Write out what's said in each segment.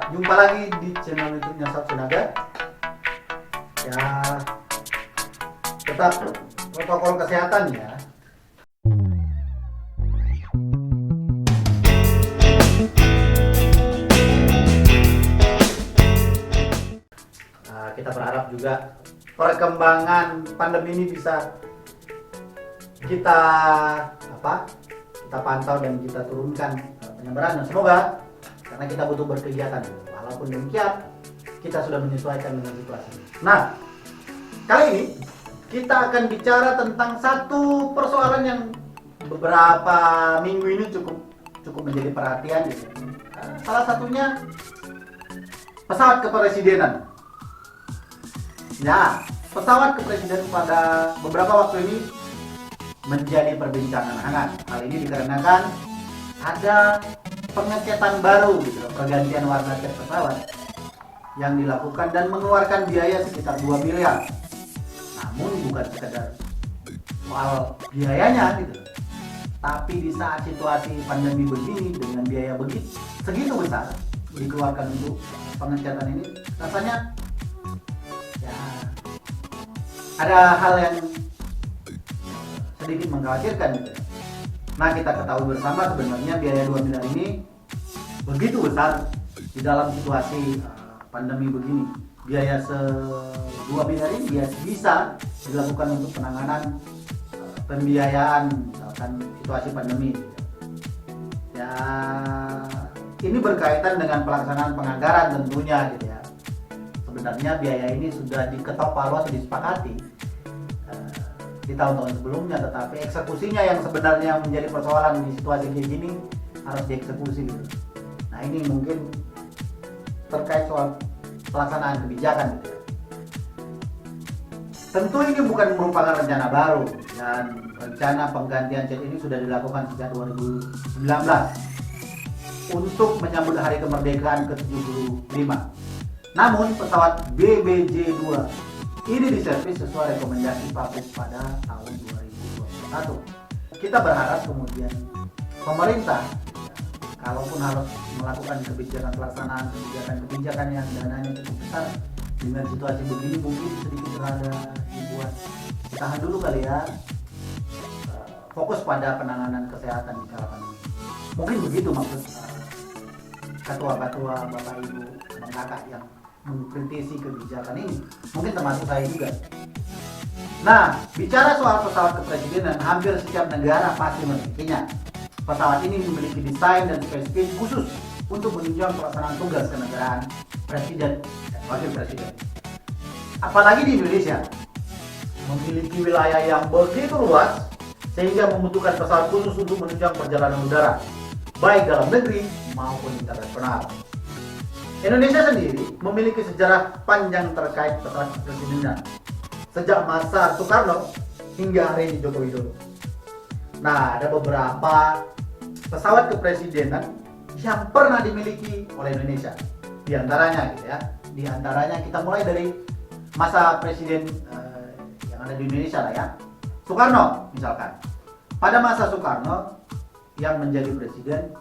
Jumpa lagi di channel YouTube-nya Sabsunaga. Ya, tetap protokol kesehatan ya. Nah, kita berharap juga perkembangan pandemi ini bisa kita kita pantau dan kita turunkan penyebarannya. Semoga, karena kita butuh berkegiatan. Walaupun demikian, kita sudah menyesuaikan dengan situasi. Nah, kali ini kita akan bicara tentang satu persoalan yang beberapa minggu ini cukup menjadi perhatian. Salah satunya pesawat kepresidenan. Ya, pesawat kepresidenan pada beberapa waktu ini menjadi perbincangan hangat. Hal ini dikarenakan ada pengecetan baru pergantian warna cat pesawat yang dilakukan dan mengeluarkan biaya sekitar 2 miliar. Namun bukan sekedar soal biayanya tapi di saat situasi pandemi begini dengan biaya segitu besar dikeluarkan untuk pengecatan ini, rasanya ya ada hal yang sedikit mengkhawatirkan Nah, kita ketahui bersama sebenarnya biaya 2 miliar ini begitu besar di dalam situasi pandemi begini. Biaya 2 miliar ini bisa dilakukan untuk penanganan pembiayaan misalkan situasi pandemi. Ya, ini berkaitan dengan pelaksanaan penganggaran tentunya ya. Sebenarnya biaya ini sudah diketok palu atau disepakati di tahun-tahun sebelumnya, tetapi eksekusinya yang sebenarnya menjadi persoalan di situasi kayak gini harus dieksekusi Nah, ini mungkin terkait soal pelaksanaan kebijakan Tentu ini bukan merupakan rencana baru, dan rencana penggantian cat ini sudah dilakukan sejak 2019 untuk menyambut hari kemerdekaan ke-75. Namun pesawat BBJ-2 ini diservis sesuai rekomendasi pabrik pada tahun 2021. Kita berharap kemudian pemerintah, kalaupun harus melakukan pelaksanaan kebijakan yang dananya cukup besar dengan situasi begini, mungkin sedikit rada dibuat tahan dulu kali ya, fokus pada penanganan kesehatan di kala pandemi. Mungkin begitu maksud ketua-ketua, bapak ibu, bang kakak yang mengkritisi kebijakan ini, mungkin termasuk saya juga. Nah, bicara soal pesawat kepresidenan, hampir setiap negara pasti memilikinya. Pesawat ini memiliki desain dan spesifikasi khusus untuk menunjang pelaksanaan tugas kenegaraan presiden dan wakil presiden. Apalagi di Indonesia, memiliki wilayah yang begitu luas sehingga membutuhkan pesawat khusus untuk menunjang perjalanan udara, baik dalam negeri maupun internasional. Indonesia sendiri memiliki sejarah panjang terkait pesawat kepresidenan sejak masa Soekarno hingga hari ini Joko Widodo. Nah, ada beberapa pesawat kepresidenan yang pernah dimiliki oleh Indonesia. Di antaranya kita mulai dari masa presiden yang ada di Indonesia lah ya. Soekarno misalkan. Pada masa Soekarno yang menjadi presiden,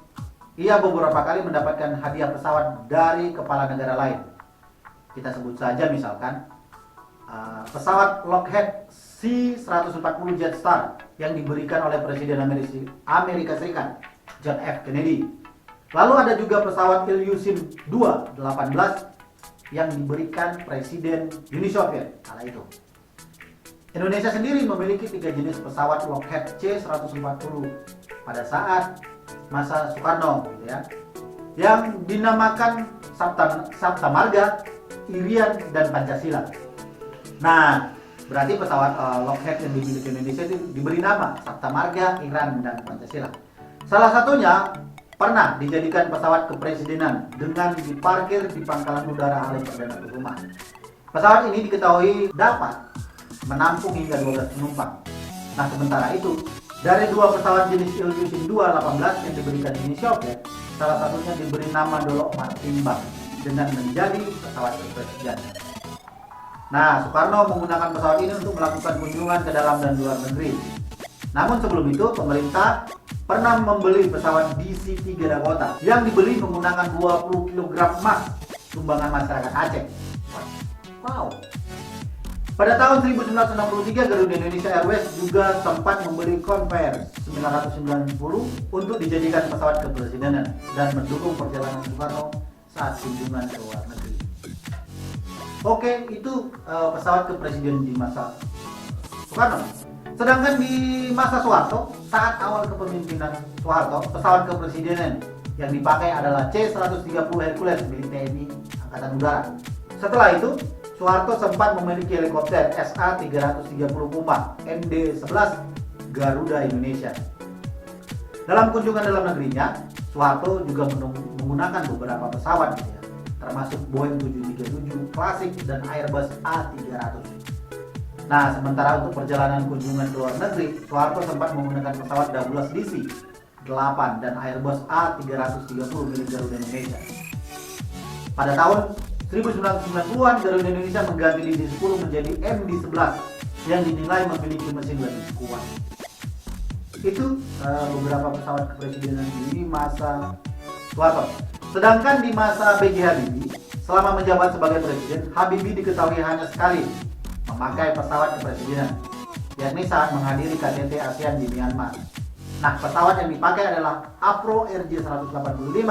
ia beberapa kali mendapatkan hadiah pesawat dari kepala negara lain. Kita sebut saja misalkan pesawat Lockheed C-140 Jetstar yang diberikan oleh Presiden Amerika Serikat John F. Kennedy. Lalu ada juga pesawat Ilyushin-2 18 yang diberikan Presiden Uni Soviet kala itu. Indonesia sendiri memiliki 3 jenis pesawat Lockheed C-140 pada saat masa Soekarno yang dinamakan Sabta Marga, Irian, dan Pancasila. Nah, berarti pesawat Lockheed yang dimiliki Indonesia itu diberi nama Sabta Marga, Irian, dan Pancasila. Salah satunya pernah dijadikan pesawat kepresidenan dengan diparkir di Pangkalan Udara Halim Perdana Kusuma. Pesawat ini diketahui dapat menampung hingga 12 penumpang. Nah, sementara itu dari 2 pesawat jenis Ilyushin-2 18 yang diberikan Uni Soviet, salah satunya diberi nama Dolok Martimbang dengan menjadi pesawat kepresidenan. Nah, Soekarno menggunakan pesawat ini untuk melakukan kunjungan ke dalam dan luar negeri. Namun sebelum itu, pemerintah pernah membeli pesawat DC-3 Dakota yang dibeli menggunakan 20 kg emas sumbangan masyarakat Aceh. Wow. Pada tahun 1963, Garuda Indonesia Airways juga sempat membeli Convair 990 untuk dijadikan pesawat kepresidenan dan mendukung perjalanan Soekarno saat kunjungan ke luar negeri. Oke, itu pesawat kepresiden di masa Soekarno. Sedangkan di masa Soeharto, saat awal kepemimpinan Soeharto, pesawat kepresidenan yang dipakai adalah C-130 Hercules milik TNI Angkatan Udara. Setelah itu, Soeharto sempat memiliki helikopter SA-330 Puma MD-11 Garuda Indonesia. Dalam kunjungan dalam negerinya, Soeharto juga menggunakan beberapa pesawat, termasuk Boeing 737 klasik dan Airbus A300. Nah, sementara untuk perjalanan kunjungan ke luar negeri, Soeharto sempat menggunakan pesawat Douglas DC-8 dan Airbus A330 milik Garuda Indonesia. Pada tahun 1990-an, Garuda Indonesia mengganti DC-10 menjadi MD-11 yang dinilai memiliki mesin lebih kuat. Itu beberapa pesawat kepresidenan di masa Soeharto. Sedangkan di masa B.J. Habibie, selama menjabat sebagai presiden, Habibie diketahui hanya sekali memakai pesawat kepresidenan, yakni saat menghadiri KTT ASEAN di Myanmar. Nah, pesawat yang dipakai adalah Avro RJ-185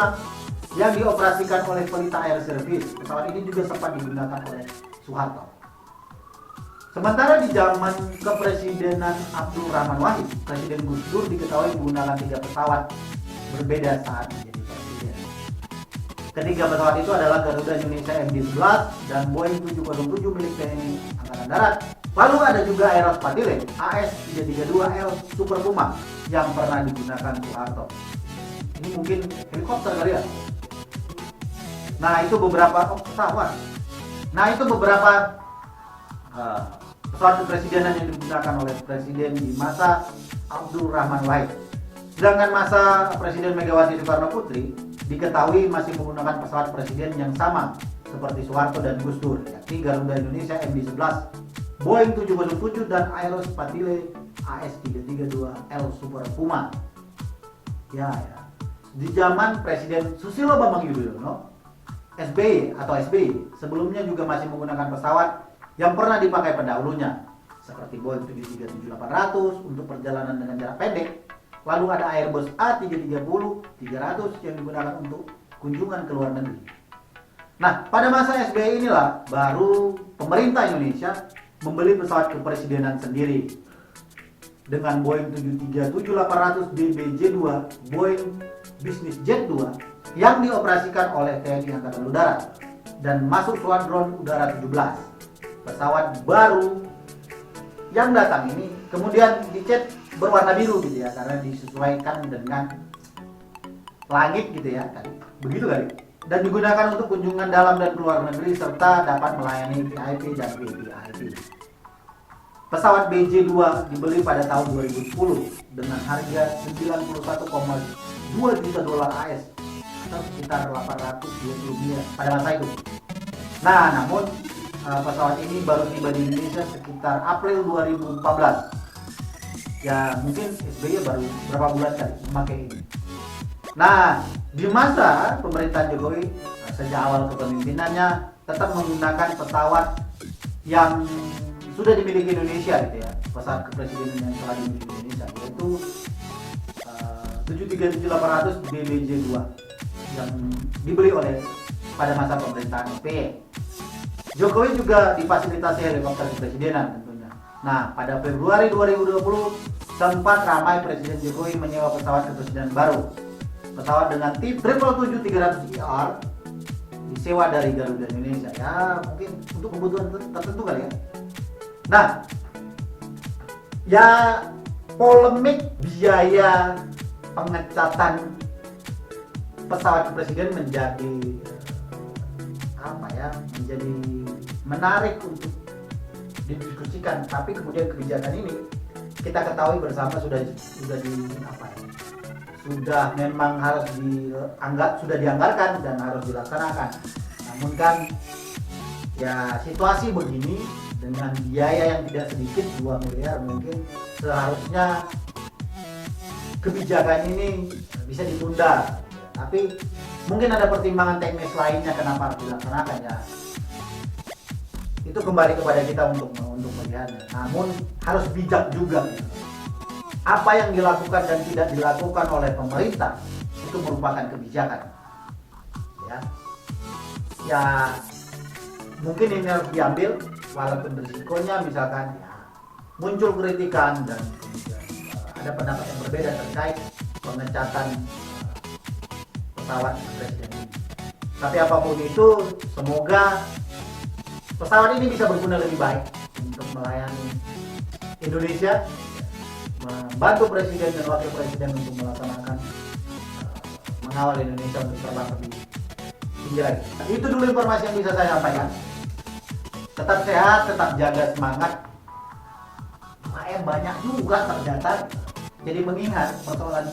yang dioperasikan oleh Pelita Air Service. Pesawat ini juga sempat digunakan oleh Soeharto. Sementara di zaman kepresidenan Abdul Rahman Wahid, Presiden Gus Dur diketahui menggunakan 3 pesawat berbeda saat menjadi presiden. Ketiga pesawat itu adalah Garuda Indonesia MD-11 dan Boeing 707 milik TNI Angkatan Darat. Lalu ada juga Airbus Padile AS332L Super Puma yang pernah digunakan Soeharto. Ini mungkin helikopter kali ya. Nah, itu beberapa pesawat. Nah, itu beberapa pesawat kepresidenan yang digunakan oleh presiden di masa Abdul Rahman Wahid. Sedangkan masa Presiden Megawati Soekarno Putri diketahui masih menggunakan pesawat presiden yang sama seperti Soeharto dan Gus Dur, yakni Garuda Indonesia MD-11, Boeing 707 dan Airbus Padile AS332L Super Puma. Ya. Di zaman Presiden Susilo Bambang Yudhoyono, SBY sebelumnya juga masih menggunakan pesawat yang pernah dipakai pendahulunya seperti Boeing 737-800 untuk perjalanan dengan jarak pendek. Lalu ada Airbus A330-300 yang digunakan untuk kunjungan ke luar negeri. Nah, pada masa SBY inilah baru pemerintah Indonesia membeli pesawat kepresidenan sendiri dengan Boeing 737-800 BBJ-2 Boeing Business Jet 2 yang dioperasikan oleh TNI Angkatan Udara dan masuk Skuadron Udara 17. Pesawat baru yang datang ini kemudian dicat berwarna biru gitu ya, karena disesuaikan dengan langit gitu ya, begitu kali. Dan digunakan untuk kunjungan dalam dan keluar negeri serta dapat melayani VIP dan VVIP. Pesawat BJ-2 dibeli pada tahun 2010 dengan harga 91,2 juta dolar AS atau sekitar 820 miliar pada masa itu. Nah, namun pesawat ini baru tiba di Indonesia sekitar April 2014. Ya, mungkin SBY baru berapa bulan kali memakai ini. Nah, di masa pemerintahan Jokowi sejak awal kepemimpinannya tetap menggunakan pesawat yang sudah dimiliki Indonesia gitu ya, pesawat kepresidenan yang telah dimiliki Indonesia, yaitu 737-800 BBJ-2 yang dibeli oleh pada masa pemerintahan SBY. Jokowi juga difasilitasi helikopter kepresidenan tentunya. Nah, pada Februari 2020 sempat ramai Presiden Jokowi menyewa pesawat kepresidenan baru. Pesawat dengan tipe 777-300ER disewa dari Garuda Indonesia. Ya, mungkin untuk kebutuhan tertentu kali ya. Nah, ya polemik biaya pengecatan pesawat presiden menjadi menjadi menarik untuk didiskusikan. Tapi kemudian kebijakan ini kita ketahui bersama sudah memang harus dianggarkan dan harus dilaksanakan. Namun kan ya situasi begini dengan biaya yang tidak sedikit 2 miliar, mungkin seharusnya kebijakan ini bisa ditunda. Tapi mungkin ada pertimbangan teknis lainnya kenapa harus dilaksanakan ya. Itu kembali kepada kita untuk melihatnya. Namun harus bijak juga. Apa yang dilakukan dan tidak dilakukan oleh pemerintah itu merupakan kebijakan. Ya mungkin ini harus diambil walaupun risikonya misalkan ya, muncul kritikan dan kemudian ada pendapat yang berbeda terkait pengecatan pesawat presiden ini. Tapi apapun itu, semoga pesawat ini bisa berguna lebih baik untuk melayani Indonesia, membantu presiden dan wakil presiden untuk melaksanakan mengawal Indonesia untuk terbang lebih tinggi lagi. Itu dulu informasi yang bisa saya sampaikan. Tetap sehat, tetap jaga semangat. UKM banyak juga ternyata. Jadi mengingat persoalan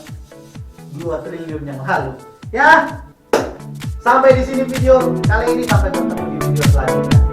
2 triliun yang lalu. Ya, sampai di sini video kali ini, sampai bertemu di video selanjutnya.